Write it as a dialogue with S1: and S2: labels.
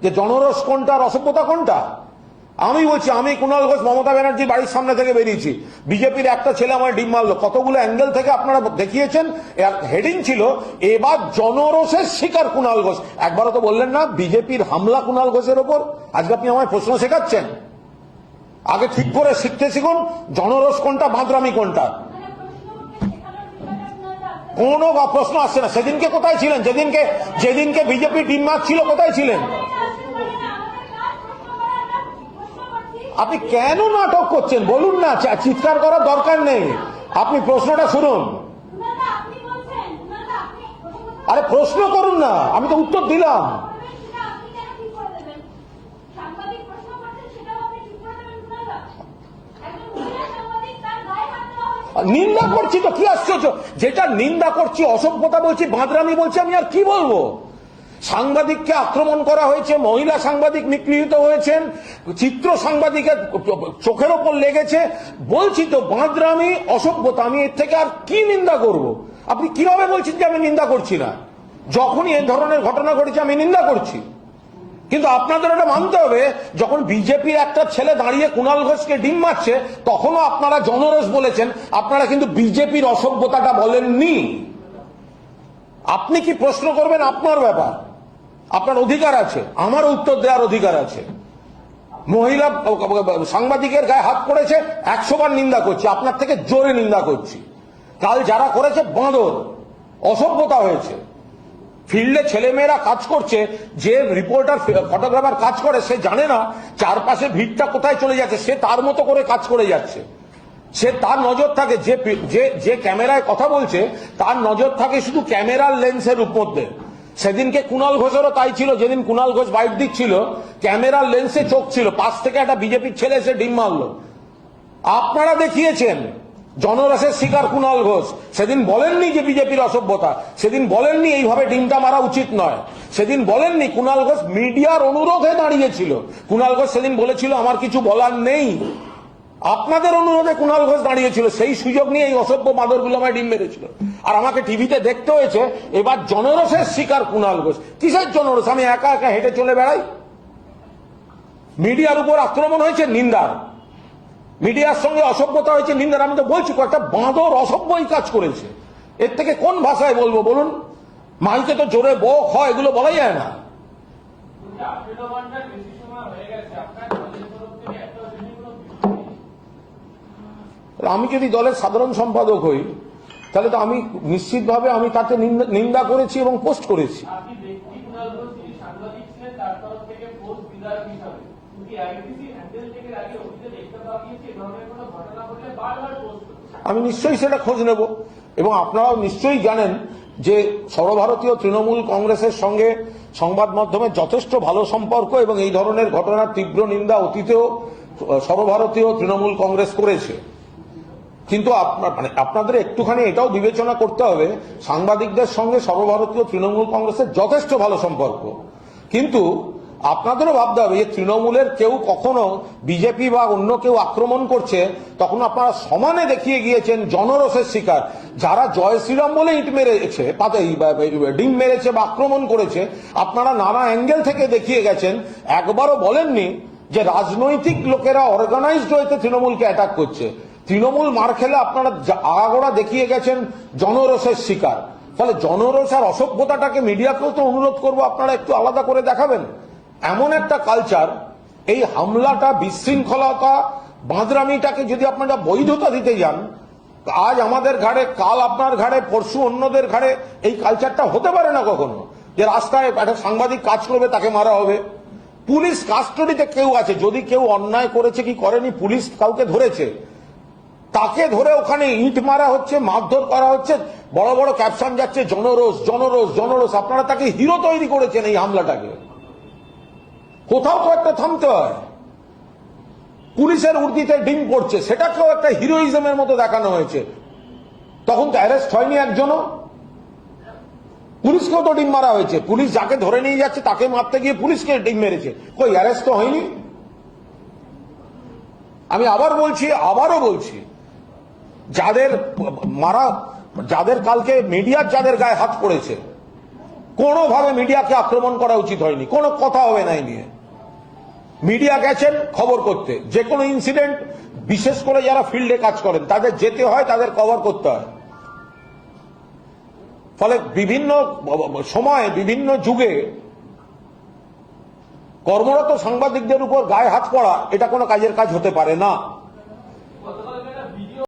S1: যে জনরস কোনটা আর অসভ্যতা কোনটা। আমি বলছি, আমি কুণাল ঘোষ মমতা ব্যানার্জির বাড়ির সামনে থেকে বেরিয়েছি, বিজেপির একটা ছেলে আমার ডিম মারলো, কতগুলো অ্যাঙ্গেল থেকে আপনারা দেখিয়েছেন। হেডিং ছিল এবার জনরসের শিকার কুণাল ঘোষ। একবারও তো বললেন না বিজেপির হামলা কুণাল ঘোষের ওপর। আজকে আপনি আমায় প্রশ্ন শেখাচ্ছেন। আগে ঠিক করে শিখতে শিখুন জনরস কোনটা, বাঁদরামি কোনটা। কোনো প্রশ্ন আসছে না। সেদিনকে কোথায় ছিলেন? যেদিনকে বিজেপি ডিম মারছিল কোথায় ছিলেন? আপনি কেন নাটক করছেন বলুন না, চিৎকার করার দরকার নেই। আপনি প্রশ্নটা শুনুন। আরে প্রশ্ন করুন না, আমি তো উত্তর দিলাম। নিন্দা করছি তো, কি আশ্চর্য। যেটা নিন্দা করছি, অসভ্যতা বলছি, বাঁদরামি বলছি, আমি আর কি বলবো। সাংবাদিককে আক্রমণ করা হয়েছে, মহিলা সাংবাদিক নিগৃহীত হয়েছেন, চিত্র সাংবাদিকের চোখের ওপর লেগেছে, বলছি তো বাঁদরামি, অসভ্যতা। আমি এর থেকে আর কি নিন্দা করব? আপনি কিভাবে বলছেন যে আমি নিন্দা করছি না? যখনই এই ধরনের ঘটনা ঘটেছে আমি নিন্দা করছি। কিন্তু আপনাদের এটা মানতে হবে, যখন বিজেপির একটা ছেলে দাঁড়িয়ে কুণাল ঘোষকে ডিম মারছে তখনও আপনারা জনরস বলেছেন, আপনারা কিন্তু বিজেপির অসভ্যতাটা বলেননি। আপনি কি প্রশ্ন করবেন আপনার ব্যাপার, আপনার অধিকার আছে, আমার উত্তর দেওয়ার অধিকার আছে। মহিলা সাংবাদিকের গায়ে হাত পড়েছে, 100 বার নিন্দা করছি, আপনার থেকে জোরে নিন্দা করছি। কাল যারা করেছে বাঁদর, অসভ্যতা হয়েছে। ফিল্ডে ছেলেমেয়েরা কাজ করছে, যে রিপোর্টার ফটোগ্রাফার কাজ করে সে জানে না চারপাশে ভিড়টা কোথায় চলে যাচ্ছে, সে তার মতো করে কাজ করে যাচ্ছে। সে তার নজর থাকে, যে ক্যামেরায় কথা বলছে তার নজর থাকে শুধু ক্যামেরার লেন্সের উপরে। সেদিনকে কুণাল ঘোষেরও তাই ছিল। যেদিন কুণাল ঘোষ বাইট দিচ্ছিল ক্যামেরার লেন্সে চোখ ছিল, পাশ থেকে একটা বিজেপির ছেলে এসে ডিম মারলো। আপনারা দেখিয়েছেন জনরসের শিকার কুণাল ঘোষ। সেদিন বলেননি যে বিজেপির অসভ্যতা, সেদিন বলেননি এইভাবে ডিমটা মারা উচিত নয়, সেদিন বলেননি। কুণাল ঘোষ মিডিয়ার অনুরোধে দাঁড়িয়েছিল। কুণাল ঘোষ সেদিন বলেছিল আমার কিছু বলার নেই। আপনাদের অনুরোধে কুণাল ঘোষ দাঁড়িয়েছিল, সেই সুযোগ নিয়ে এই অসভ্য বাঁদরগুলো আমায় ডিম মেরেছিল। আর আমাকে টিভিতে দেখতে হয়েছে এবার জনরসের শিকার কুণাল ঘোষ। কিসের জনরস? আমি একা একা হেঁটে চলে বেড়াই? মিডিয়ার উপর আক্রমণ হয়েছে নিন্দার, মিডিয়ার সঙ্গে অসভ্যতা হয়েছে নিন্দার। আমি তো বলছি কয়েকটা বাঁদর অসভ্যই কাজ করেছে। এর থেকে কোন ভাষায় বলবো বলুন? মাইকে তো জোরে বক হয়, এগুলো বলা যায় না। আমি যদি দলের সাধারণ সম্পাদক হই তাহলে তো আমি নিশ্চিতভাবে আমি তাকে নিন্দা করেছি এবং পোস্ট করেছি। আমি নিশ্চয়ই সেটা খোঁজ নেব। এবং আপনারাও নিশ্চয়ই জানেন যে সর্বভারতীয় তৃণমূল কংগ্রেসের সঙ্গে সংবাদ মাধ্যমের যথেষ্ট ভালো সম্পর্ক, এবং এই ধরনের ঘটনার তীব্র নিন্দা অতীতেও সর্বভারতীয় তৃণমূল কংগ্রেস করেছে। কিন্তু আপনাদের একটুখানি এটাও বিবেচনা করতে হবে, সাংবাদিকদের সঙ্গে সর্বভারতীয় তৃণমূল কংগ্রেসের যথেষ্ট ভালো সম্পর্ক, কিন্তু আপনাদেরও ভাবতে হবে যে তৃণমূলের কেউ কখনো বিজেপি বা অন্য কেউ আক্রমণ করছে তখন আপনারা সমানে দেখিয়ে গিয়েছেন জনরসের শিকার। যারা জয় শ্রীরাম বলে ইট মেরেছে, ডিম মেরেছে বা আক্রমণ করেছে, আপনারা নানা অ্যাঙ্গেল থেকে দেখিয়ে গেছেন। একবারও বলেননি যে রাজনৈতিক লোকেরা অর্গানাইজড হয়েছে তৃণমূলকে অ্যাটাক করছে। তৃণমূল মার খেলে আপনারা আগাগোড়া দেখিয়ে গেছেন জনরসের শিকার। ফলে জনরস আর অসভ্যতাটাকে মিডিয়াকেও তো অনুরোধ করবো আপনারা একটু আলাদা করে দেখাবেন। এমন একটা কালচার, এই হামলাটা, বিশৃঙ্খলতা, বাঁদরামিটাকে যদি আপনারা বৈধতা দিতে যান, আজ আমাদের ঘাড়ে, কাল আপনার ঘাড়ে, পরশু অন্যদের ঘাড়ে, এই কালচারটা হতে পারে না কখনো যে রাস্তায় একটা সাংবাদিক কাজ করবে তাকে মারা হবে। পুলিশ কাস্টডিতে কেউ আছে, যদি কেউ অন্যায় করেছে কি করেনি, পুলিশ কাউকে ধরেছে, তাকে ধরে ওখানে ইট মারা হচ্ছে, মারধর করা হচ্ছে, বড় বড় ক্যাপশন যাচ্ছে জনরোষ জনরোষ জনরোষ। আপনারা তাকে হিরো তৈরি করেছেন এই হামলাটাকে। কোথাও তো একটা থামতে হয়। পুলিশের উর্দিতে ডিম পড়ছে, সেটাকেও একটা হিরোইজমের মতো দেখানো হয়েছে। তখন তো অ্যারেস্ট হয়নি একজনও। পুলিশকেও তো ডিম মারা হয়েছে। পুলিশ যাকে ধরে নিয়ে যাচ্ছে তাকে মারতে গিয়ে পুলিশকে ডিম মেরেছে, কই অ্যারেস্ট তো হয়নি। আমি আবার বলছি, আবারও বলছি, যাদের মারা, যাদের কালকে মিডিয়ার যাদের গায়ে হাত পড়েছে, কোনোভাবে মিডিয়াকে আক্রমণ করা উচিত হয়নি, কোনো কথা হবে না এই নিয়ে। মিডিয়া গেছেন খবর করতে, যে কোনো ইনসিডেন্ট, বিশেষ করে যারা ফিল্ডে কাজ করেন তাদের যেতে হয়, তাদের কভার করতে হয়। ফলে বিভিন্ন সময়ে বিভিন্ন যুগে কর্মরত সাংবাদিকদের উপর গায়ে হাত পড়া এটা কোনো কাজের কাজ হতে পারে না।